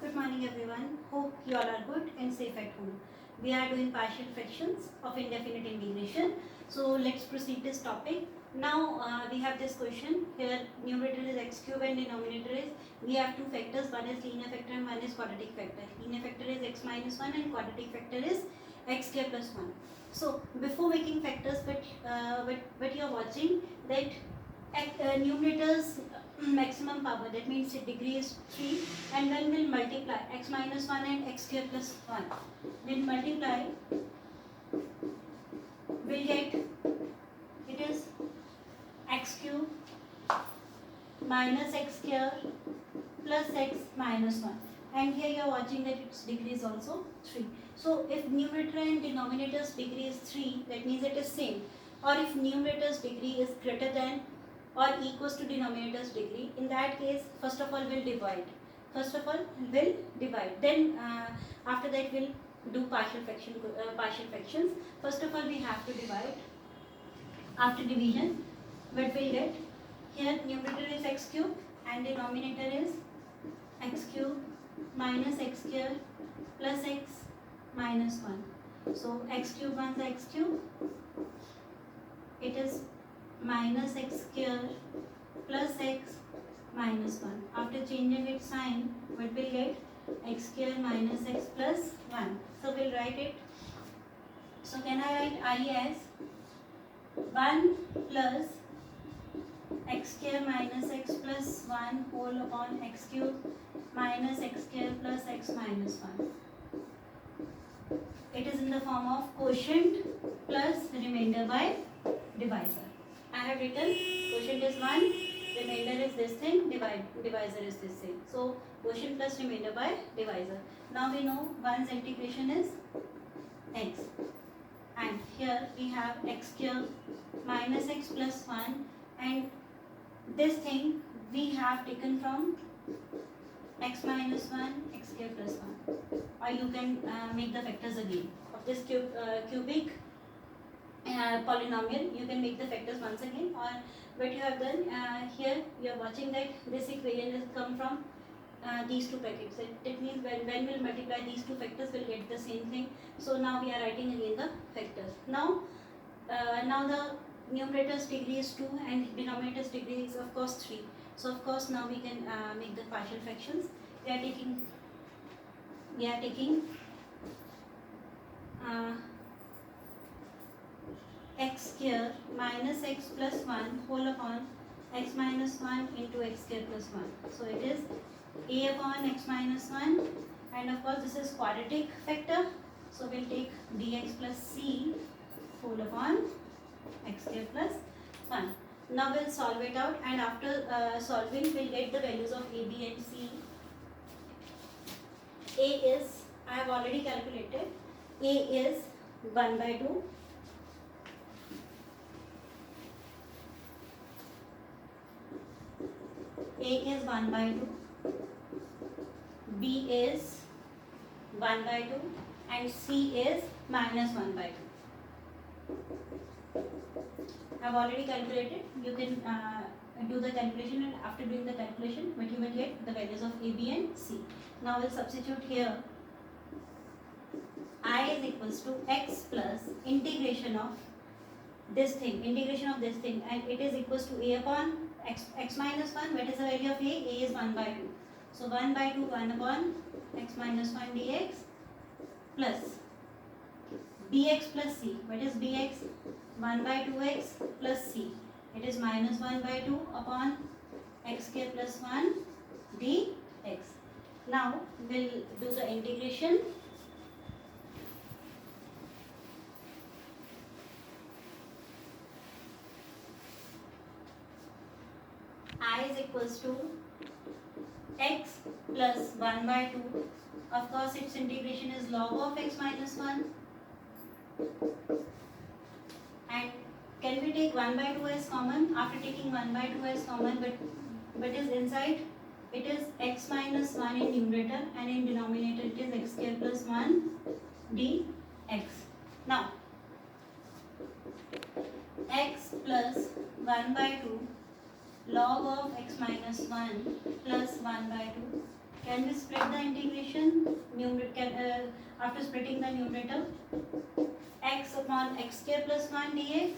Good morning everyone. Hope you all are good and safe at home. We are doing partial fractions of indefinite integration. So let's proceed this topic. Now we have this question here. Numerator is x cube and denominator is, we have two factors. One is linear factor and one is quadratic factor. Linear factor is x minus 1 and quadratic factor is x square plus 1. So before making factors, but you are watching that numerator's maximum power, that means its degree is 3, and when we'll multiply x minus 1 and x square plus 1, then multiply, we'll get, it is x cube minus x square plus x minus 1, and here you are watching that its degree is also 3. So if numerator and denominator's degree is 3, that means it is same. Or if numerator's degree is greater than or equals to denominator's degree, in that case first of all we'll divide. Then after that we'll do partial fractions. First of all we have to divide. After division, what we'll get, here numerator is x cube and denominator is x cube minus x square plus x minus 1. So x cube minus x cube, it is minus x square plus x minus 1. After changing its sign, what will get, x square minus x plus 1. So we'll write it. So can I write I as 1 plus x square minus x plus 1 whole upon x cube minus x square plus x minus 1. It is in the form of quotient plus remainder by divisor. I have written quotient is 1, remainder is this thing, divisor is this thing. So quotient plus remainder by divisor. Now we know 1's integration is x, and here we have x cube minus x plus 1, and this thing we have taken from x minus 1 x square plus 1, or you can make the factors again of this cubic polynomial. You can make the factors once again, or what you have done, here you are watching that this equation has come from these two packets. It means when we'll multiply these two factors, we'll get the same thing. So now we are writing again the factors. Now the numerator's degree is 2 and denominator's degree is of course 3. So of course now we can make the partial fractions. We are taking x square minus x plus 1 whole upon x minus 1 into x square plus 1. So it is a upon x minus 1, and of course this is quadratic factor. So we'll take dx plus c whole upon x square plus 1. Now we'll solve it out, and after solving we'll get the values of a, b and c. A is, I have already calculated, a is 1 by 2. A is 1 by 2, B is 1 by 2, and C is minus 1 by 2. I have already calculated. You can do the calculation, and after doing the calculation, what you will get the values of A, B and C. Now we'll substitute here. I is equals to x plus integration of this thing, and it is equals to a upon x minus 1. What is the value of a? A is 1 by 2. So 1 by 2, 1 upon x minus 1 dx plus bx plus c. What is bx? 1 by 2x plus c. It is minus 1 by 2 upon x square plus 1 dx. Now we'll do the integration. I is equals to x plus 1 by 2. Of course its integration is log of x minus 1. And can we take 1 by 2 as common? After taking 1 by 2 as common, but is inside, it is x minus 1 in numerator, and in denominator it is x square plus 1 dx. Now x plus 1 by 2 log of x minus 1 plus 1 by 2 Can we split the integration? After splitting the numerator, x upon x square plus 1 dx,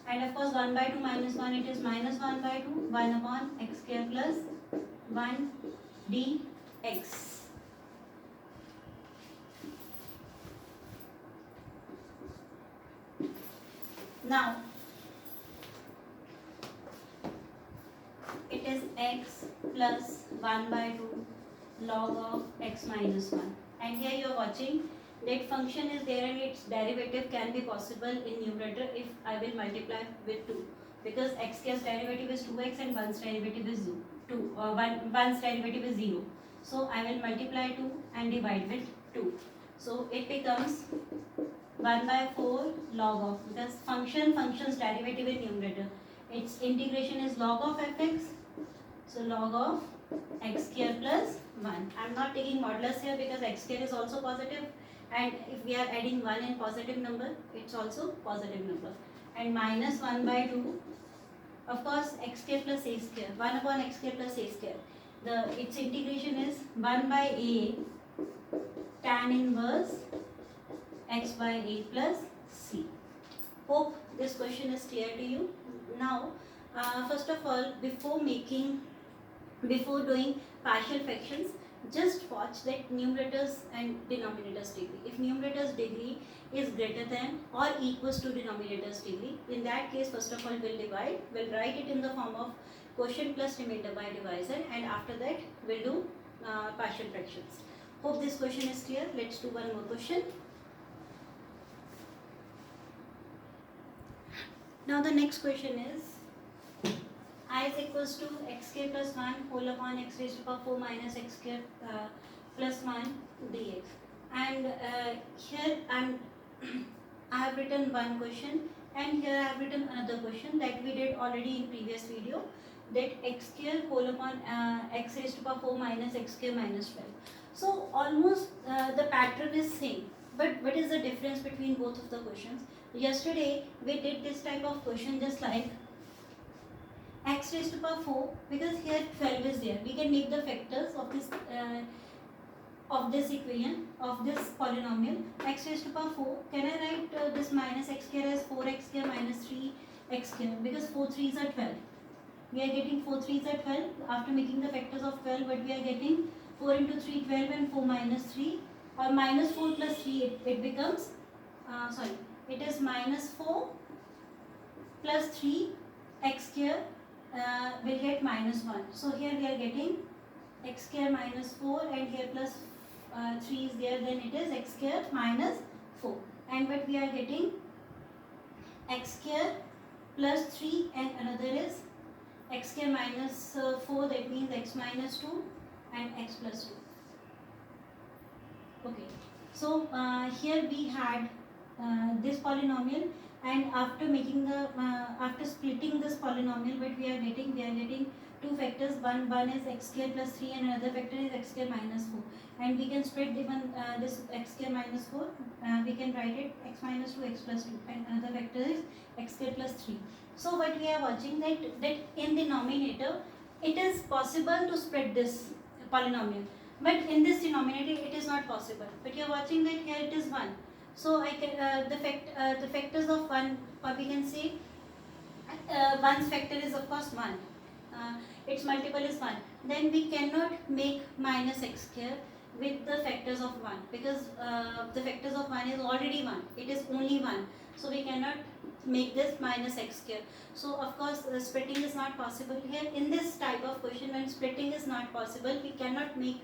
and of course 1 by 2 minus 1, it is minus 1 by 2, 1 upon x square plus 1 dx. Now it is x plus 1 by 2 log of x minus 1, and here you are watching that function is there and its derivative can be possible in numerator if I will multiply with 2, because x square's derivative is 2x and 1's derivative is 1's derivative is 0. So I will multiply 2 and divide with 2. So it becomes 1 by 4 log of, because function's derivative in numerator, its integration is log of fx, so log of x square plus 1. I am not taking modulus here because x square is also positive, and if we are adding 1 in positive number, it's also positive number, and minus 1 by 2, of course x square plus a square, 1 upon x square plus a square, its integration is 1 by a tan inverse x by a plus c. Hope this question is clear to you. Now first of all, before doing partial fractions, just watch that numerators and denominators degree. If numerators degree is greater than or equals to denominators degree, in that case first of all we'll write it in the form of quotient plus remainder by divisor, and after that we'll do partial fractions. Hope this question is clear. Let's do one more question. Now the next question is I is equals to x square plus 1 whole upon x raised to power 4 minus x square plus 1 dx, and here I have written one question, and here I have written another question that we did already in previous video, that x square whole upon x raised to power 4 minus x square minus 12. So almost the pattern is same, but what is the difference between both of the questions? Yesterday we did this type of question just like x raised to power 4, because here 12 is there, we can make the factors of this equation of this polynomial x raised to power 4. Can I write this minus x square as 4x square minus 3x square, because 4 3s are 12. We are getting 4 3s are 12. After making the factors of 12, what we are getting, 4 into 3 12, and 4 minus 3, or minus 4 plus 3, it becomes it is minus 4 plus 3 x square will get minus 1. So here we are getting x square minus 4, and here plus 3 is there, then it is x square minus 4. And what we are getting, x square plus 3, and another is x square minus 4, that means x minus 2 and x plus 2. Okay, so here we had this polynomial, and after making the after splitting this polynomial, what we are getting two factors, one is x square plus 3 and another factor is x square minus 4, and we can split even this x square minus 4, we can write it x minus 2 x plus 2, and another factor is x square plus 3. So what we are watching, that in the denominator it is possible to split this polynomial, but in this denominator it is not possible. But you are watching that here it is 1. So I can the factors of 1, or we can say 1's factor is of course 1. Its multiple is 1. Then we cannot make minus x square with the factors of 1, because the factors of 1 is already 1. It is only 1. So we cannot make this minus x square. So of course splitting is not possible here. In this type of question, when splitting is not possible, we cannot make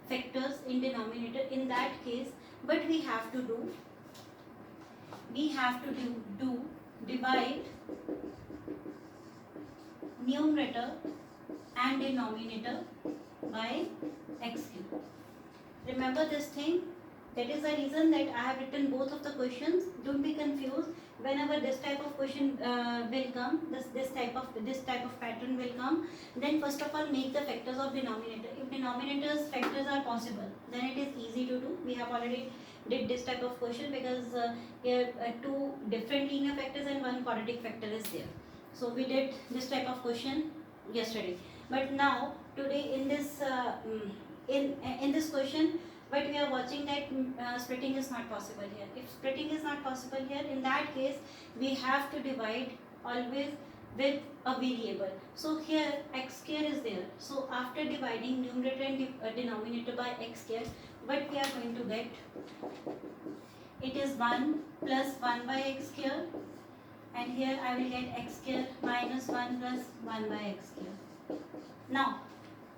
factors in denominator in that case. But we have to do divide numerator and denominator by x cube. Remember this thing. That is the reason that I have written both of the questions. Don't be confused. Whenever this type of question will come, this type of pattern will come, then first of all make the factors of denominator. If denominator's factors are possible, then it is easy to do. We have already did this type of question, because here two different linear factors and one quadratic factor is there. So we did this type of question yesterday. But now today in this in this question, but we are watching that splitting is not possible here. If splitting is not possible here, in that case we have to divide always with a variable. So here x square is there. So after dividing numerator and denominator by x square, what we are going to get? It is 1 plus 1 by x square, and here I will get x square minus 1 plus 1 by x square. Now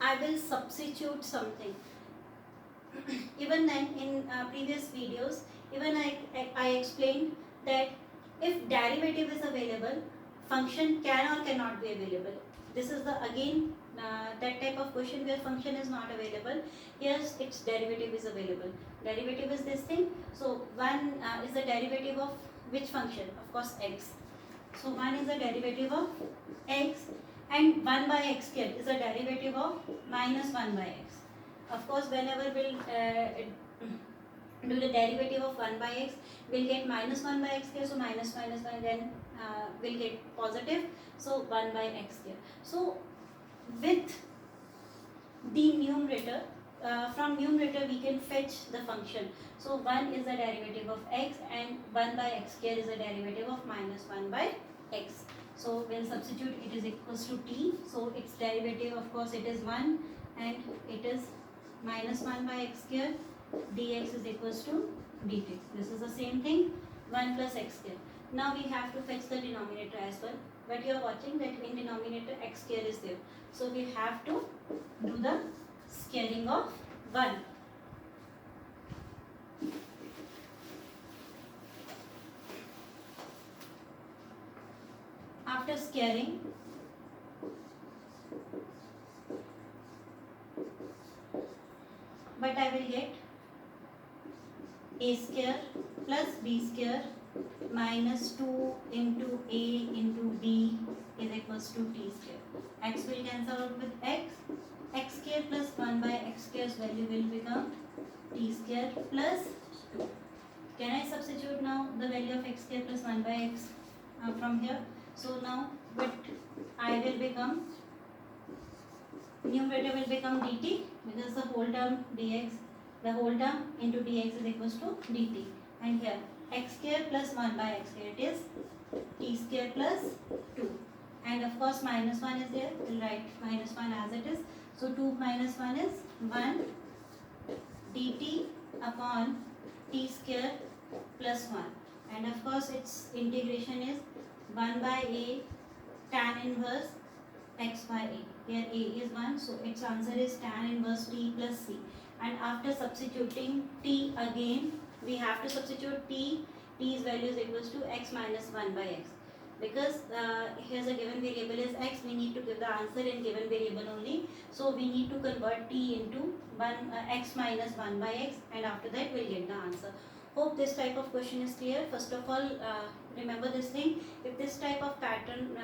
I will substitute something. Even then in previous videos, even I explained that if derivative is available, function can or cannot be available. This is the again that type of question where function is not available. Yes, its derivative is available. Derivative is this thing. So 1 is the derivative of which function? Of course x. So 1 is the derivative of x, and 1 by x square is the derivative of minus 1 by x. Of course, whenever we'll do the derivative of 1 by x, we'll get minus 1 by x square. So minus 1, then we'll get positive. So 1 by x square. So with the numerator, from numerator we can fetch the function. So 1 is the derivative of x, and 1 by x square is the derivative of minus 1 by x. So we'll substitute, it is equals to t. So its derivative, of course, it is 1, and it is minus 1 by x square, dx is equals to dt. This is the same thing, 1 plus x square. Now we have to fetch the denominator as well. But you are watching that in denominator x square is there. So we have to do the squaring of 1. After squaring, but I will get a square plus b square minus 2 into a into b is equals to t square. X will cancel out with x. X square plus 1 by x square's value will become t square plus 2. Can I substitute now the value of x square plus 1 by x from here? So now what I will become, numerator will become dt, because the whole term dx, the whole term into dx is equals to dt. And here x square plus 1 by x square, it is t square plus 2. And of course minus 1 is there, we'll write minus 1 as it is. So 2 minus 1 is 1 dt upon t square plus 1. And of course its integration is 1 by a tan inverse x by a. Here a is 1, so its answer is tan inverse t plus c. And after substituting t again, we have to substitute t. T's value is equals to x minus 1 by x. Because here's a given variable is x, we need to give the answer in given variable only. So we need to convert t into x minus 1 by x, and after that we'll get the answer. Hope this type of question is clear. First of all, remember this thing. If this type of pattern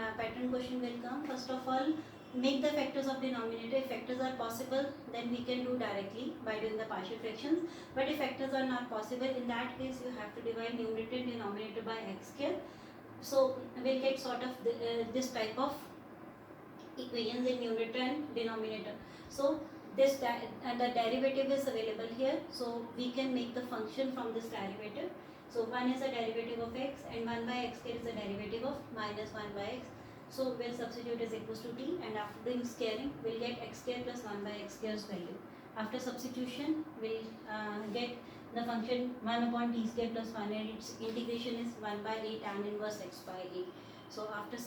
question will come, first of all, make the factors of denominator. If factors are possible, then we can do directly by doing the partial fractions. But if factors are not possible, in that case you have to divide numerator and denominator by x square. So we'll get sort of this type of equations in numerator and denominator. So this the derivative is available here, so we can make the function from this derivative. So 1 is the derivative of x, and 1 by x square is the derivative of minus 1 by x. So we'll substitute is equals to t, and after doing squaring we'll get x square plus 1 by x square's value. After substitution we'll get the function 1 upon t square plus 1, and its integration is 1 by a tan inverse x by a. So after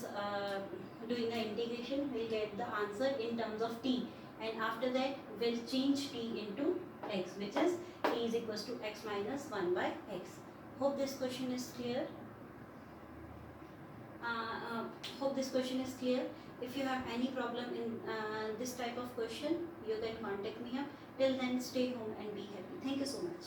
doing the integration we'll get the answer in terms of t, and after that we'll change t into x, which is t is equals to x minus 1 by x. Hope this question is clear. Hope this question is clear. If you have any problem in this type of question, you can contact me up. Till then, stay home and be happy. Thank you so much.